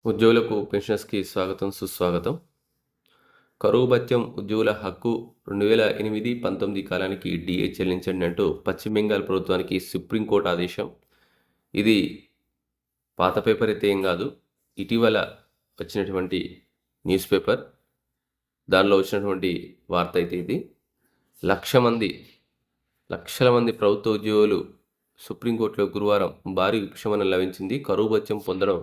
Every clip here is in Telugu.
ఉద్యోగులకు పెన్షనర్స్కి స్వాగతం సుస్వాగతం. కరువు భత్యం ఉద్యోగుల హక్కు 2008-19 కాలానికి డిఏ చెల్లించండి అంటూ పశ్చిమ బెంగాల్ ప్రభుత్వానికి సుప్రీంకోర్టు ఆదేశం. ఇది పాత పేపర్ అయితే ఏం కాదు, ఇటీవల వచ్చినటువంటి న్యూస్ పేపర్. దానిలో వచ్చినటువంటి వార్త అయితే ఇది. లక్షల మంది ప్రభుత్వ ఉద్యోగులు సుప్రీంకోర్టులో గురువారం భారీ ఉపశమనం లభించింది. కరువు భత్యం పొందడం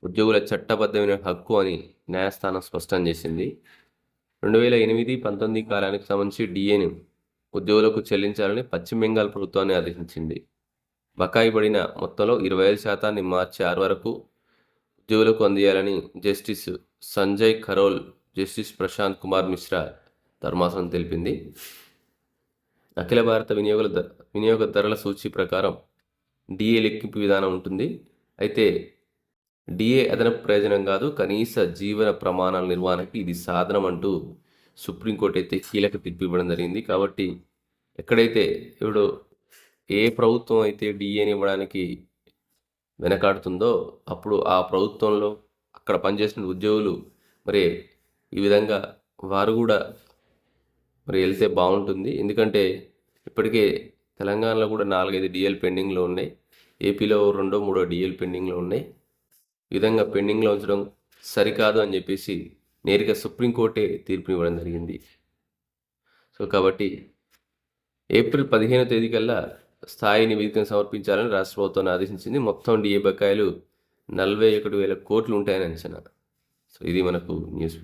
ఉద్యోగుల చట్టబద్ధమైన హక్కు అని న్యాయస్థానం స్పష్టం చేసింది. 2008-19 కాలానికి సంబంధించి డిఏను ఉద్యోగులకు చెల్లించాలని పశ్చిమ బెంగాల్ ప్రభుత్వాన్ని ఆదేశించింది. బకాయి పడిన మొత్తంలో 25% మార్చి 6 వరకు ఉద్యోగులకు అందియాలని జస్టిస్ సంజయ్ ఖరోల్, జస్టిస్ ప్రశాంత్ కుమార్ మిశ్రా ధర్మాసనం తెలిపింది. అఖిల భారత వినియోగ ధరల సూచి ప్రకారం డిఏ లెక్కింపు విధానం ఉంటుంది. అయితే డిఏ అదనపు ప్రయోజనం కాదు, కనీస జీవన ప్రమాణాల నిర్వహణకి ఇది సాధనం అంటూ సుప్రీంకోర్టు అయితే కీలక తీర్పు ఇవ్వడం జరిగింది. కాబట్టి ఎక్కడైతే ఇప్పుడు ఏ ప్రభుత్వం అయితే డిఏని ఇవ్వడానికి వెనకాడుతుందో అప్పుడు ఆ ప్రభుత్వంలో అక్కడ పనిచేసిన ఉద్యోగులు మరి ఈ విధంగా వారు కూడా మరి వెళ్తే బాగుంటుంది. ఎందుకంటే ఇప్పటికే తెలంగాణలో కూడా 4-5 డిఏలు పెండింగ్లో ఉన్నాయి, ఏపీలో 2-3 డిఏలు పెండింగ్లో ఉన్నాయి. ఈ విధంగా పెండింగ్లో ఉంచడం సరికాదు అని చెప్పేసి నేరుగా సుప్రీంకోర్టే తీర్పునివ్వడం జరిగింది. సో కాబట్టి ఏప్రిల్ 15వ తేదీ కల్లా స్థాయి నివేదికను సమర్పించాలని రాష్ట్ర ప్రభుత్వాన్ని ఆదేశించింది. మొత్తం డిఏ బకాయిలు 41,000 కోట్లు ఉంటాయని అంచనా. సో ఇది మనకు న్యూస్.